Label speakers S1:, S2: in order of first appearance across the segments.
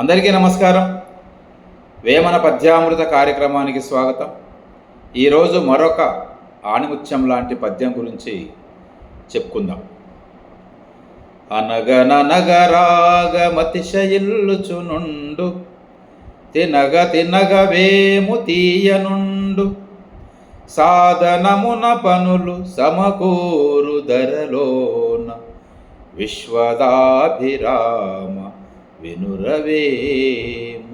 S1: అందరికీ నమస్కారం. వేమన పద్యామృత కార్యక్రమానికి స్వాగతం. ఈరోజు మరొక ఆణిముత్యం లాంటి పద్యం గురించి చెప్పుకుందాం. అనగననగరాగమతిశయిల్లుచునుండు తినగ తినగ వేము తీయనుండు సాధనమున పనులు సమకూరు ధరలోన విశ్వదాభిరామ వినురవేమ.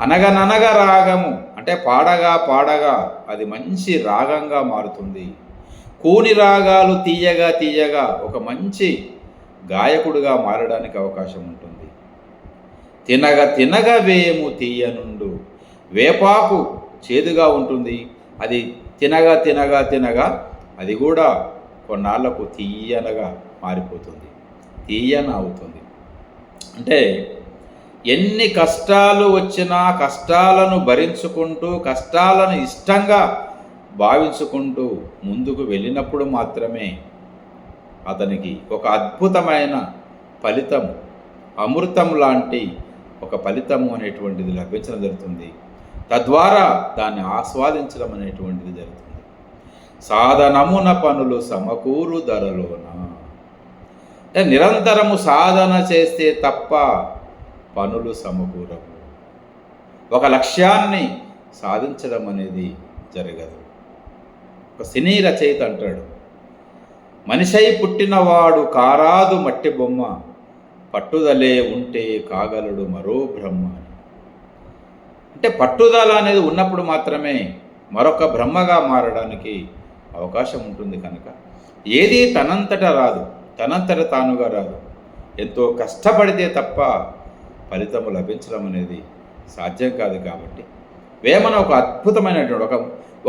S1: అనగననగ రాగము అంటే పాడగా పాడగా అది మంచి రాగంగా మారుతుంది. కూని రాగాలు తీయగా తీయగా ఒక మంచి గాయకుడిగా మారడానికి అవకాశం ఉంటుంది. తినగ తినగ వేము తీయనుండు, వేపాకు చేదుగా ఉంటుంది, అది తినగా తినగా తినగా అది కూడా కొన్నాళ్లకు తీయనగా మారిపోతుంది, తీయన అవుతుంది. అంటే ఎన్ని కష్టాలు వచ్చినా కష్టాలను భరించుకుంటూ కష్టాలను ఇష్టంగా భావించుకుంటూ ముందుకు వెళ్ళినప్పుడు మాత్రమే అతనికి ఒక అద్భుతమైన ఫలితం, అమృతం లాంటి ఒక ఫలితము అనేటువంటిది లభించడం జరుగుతుంది. తద్వారా దాన్ని ఆస్వాదించడం అనేటువంటిది జరుగుతుంది. సాధనమున పనులు సమకూరు ధరలోన, నిరంతరము సాధన చేస్తే తప్ప పనులు సమకూరవు. ఒక లక్ష్యాన్ని సాధించడం అనేది జరగదు. ఒక సినీ రచయిత అంటాడు, మనిషై పుట్టినవాడు కారాదు మట్టి బొమ్మ, పట్టుదలే ఉంటే కాగలడు మరో బ్రహ్మ. అంటే పట్టుదల అనేది ఉన్నప్పుడు మాత్రమే మరొక బ్రహ్మగా మారడానికి అవకాశం ఉంటుంది. కనుక ఏది తనంతట రాదు, తనంతట తానుగా రాదు. ఎంతో కష్టపడితే తప్ప ఫలితము లభించడం అనేది సాధ్యం కాదు. కాబట్టి వేమన ఒక అద్భుతమైనటువంటి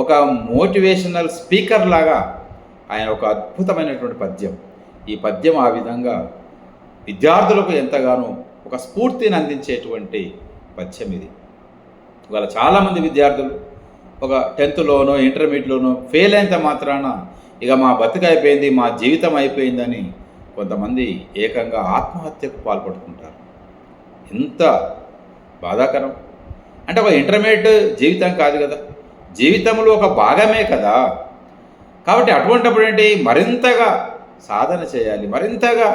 S1: ఒక మోటివేషనల్ స్పీకర్ లాగా ఆయన ఒక అద్భుతమైనటువంటి పద్యం. ఈ పద్యం ఆ విధంగా విద్యార్థులకు ఎంతగానో ఒక స్ఫూర్తిని అందించేటువంటి పద్యం ఇది. ఇవాళ చాలామంది విద్యార్థులు ఒక 10th ఇంటర్మీడియట్లోనో ఫెయిల్ అయినంత మాత్రాన ఇక మా బతుకు అయిపోయింది, మా జీవితం అయిపోయిందని కొంతమంది ఏకంగా ఆత్మహత్యకు పాల్పడుతుంటారు. ఎంత బాధాకరం! అంటే ఒక ఇంటర్మీడియట్ జీవితం కాదు కదా, జీవితంలో ఒక భాగమే కదా. కాబట్టి అటువంటిప్పుడు ఏంటి, మరింతగా సాధన చేయాలి, మరింతగా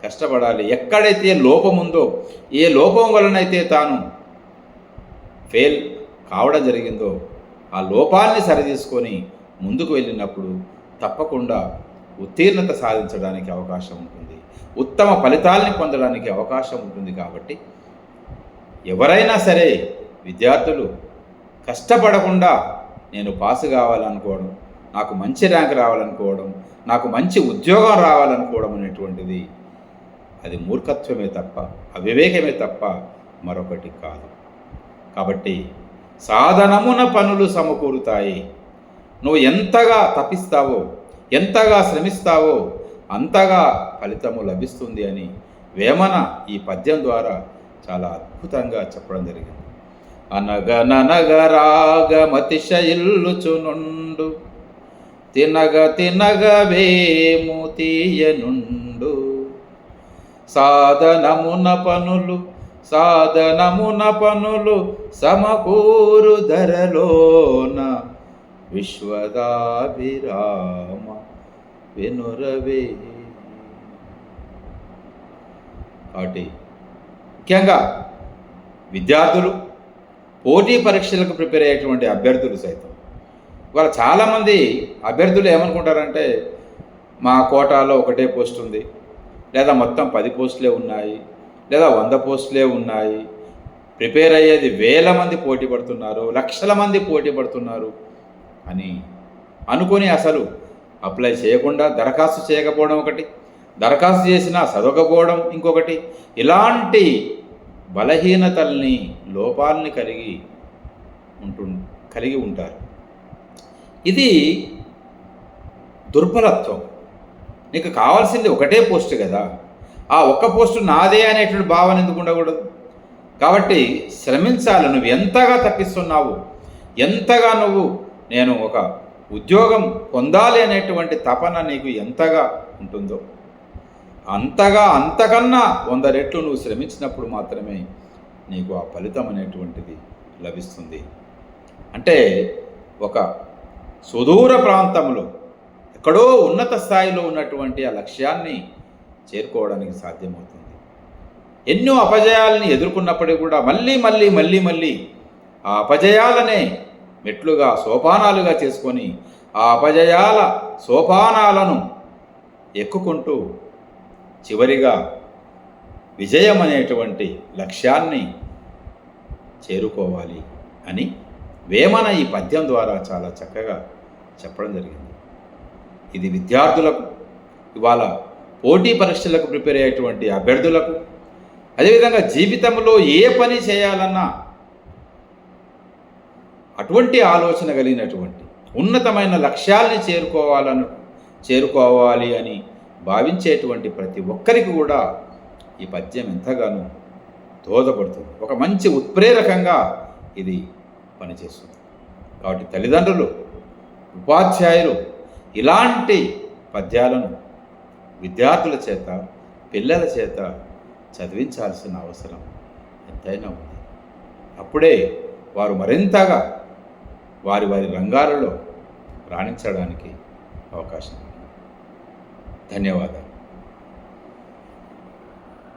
S1: కష్టపడాలి. ఎక్కడైతే లోపం ఉందో, ఏ లోపం వలనైతే తాను ఫెయిల్ కావడం జరిగిందో ఆ లోపాన్ని సరిదీసుకొని ముందుకు వెళ్ళినప్పుడు తప్పకుండా ఉత్తీర్ణత సాధించడానికి అవకాశం ఉంటుంది, ఉత్తమ ఫలితాలని పొందడానికి అవకాశం ఉంటుంది. కాబట్టి ఎవరైనా సరే విద్యార్థులు కష్టపడకుండా నేను పాస్ కావాలనుకోవడం, నాకు మంచి ర్యాంక్ రావాలనుకోవడం, నాకు మంచి ఉద్యోగం రావాలనుకోవడం అనేటువంటిది అది మూర్ఖత్వమే తప్ప, అవివేకమే తప్ప మరొకటి కాదు. కాబట్టి సాధనమున పనులు సమకూరుతాయి. నువ్వు ఎంతగా తపిస్తావో, ఎంతగా శ్రమిస్తావో అంతగా ఫలితము లభిస్తుంది అని వేమన ఈ పద్యం ద్వారా చాలా అద్భుతంగా చెప్పడం జరిగింది. అనగననగరాగమతిశయిల్లుచునుండు తినగ తినగ వేము తీయనుండు సాధనమున పనులు సమకూరు ధరలోన విశ్వదాభిరామ వినురవే. కాబట్టి ముఖ్యంగా విద్యార్థులు, పోటీ పరీక్షలకు ప్రిపేర్ అయ్యేటువంటి అభ్యర్థులు సైతం, ఇవాళ చాలామంది అభ్యర్థులు ఏమనుకుంటారంటే మా కోటాలో ఒకటే పోస్ట్ ఉంది, లేదా మొత్తం 10 పోస్టులే ఉన్నాయి, లేదా 100 పోస్టులే ఉన్నాయి, ప్రిపేర్ అయ్యేది 1000 మంది పోటీ పడుతున్నారు, లక్షల మంది పోటీ పడుతున్నారు అని అనుకొని అసలు అప్లై చేయకుండా దరఖాస్తు చేయకపోవడం ఒకటి, దరఖాస్తు చేసినా చదవకపోవడం ఇంకొకటి, ఇలాంటి బలహీనతల్ని, లోపాలని కలిగి ఉంటారు. ఇది దుర్బలత్వం. నీకు కావాల్సింది ఒకటే పోస్ట్ కదా, ఆ ఒక్క పోస్టు నాదే అనేటువంటి భావన ఎందుకు ఉండకూడదు? కాబట్టి శ్రమించాలి. నువ్వు ఎంతగా తప్పిస్తున్నావు, ఎంతగా నువ్వు నేను ఒక ఉద్యోగం పొందాలి అనేటువంటి తపన నీకు ఎంతగా ఉంటుందో అంతకన్నా 100 రెట్లు నువ్వు శ్రమించినప్పుడు మాత్రమే నీకు ఆ ఫలితం అనేటువంటిది లభిస్తుంది. అంటే ఒక సుదూర ప్రాంతంలో ఎక్కడో ఉన్నత స్థాయిలో ఉన్నటువంటి ఆ లక్ష్యాన్ని చేరుకోవడానికి సాధ్యమవుతుంది. ఎన్నో అపజయాలని ఎదుర్కొన్నప్పటికీ కూడా మళ్ళీ ఆ అపజయాలనే మెట్లుగా సోపానాలుగా చేసుకొని ఆ అపజయాల సోపానాలను ఎక్కుకుంటూ చివరిగా విజయం అనేటువంటి లక్ష్యాన్ని చేరుకోవాలి అని వేమన ఈ పద్యం ద్వారా చాలా చక్కగా చెప్పడం జరిగింది. ఇది విద్యార్థులకు, ఇవాళ పోటీ పరీక్షలకు ప్రిపేర్ అయ్యేటువంటి అభ్యర్థులకు, అదేవిధంగా జీవితంలో ఏ పని చేయాలన్నా అటువంటి ఆలోచన కలిగినటువంటి ఉన్నతమైన లక్ష్యాల్ని చేరుకోవాలి అని భావించేటువంటి ప్రతి ఒక్కరికి కూడా ఈ పద్యం ఎంతగానో దోహదపడుతుంది. ఒక మంచి ఉత్ప్రేరకంగా ఇది పనిచేస్తుంది. కాబట్టి తల్లిదండ్రులు, ఉపాధ్యాయులు ఇలాంటి పద్యాలను విద్యార్థుల చేత, పిల్లల చేత చదివించాల్సిన అవసరం ఎంతైనా ఉంది. అప్పుడే వారు మరింతగా వారి రంగాలలో రాణించడానికి అవకాశం ఉంది. ధన్యవాదాలు.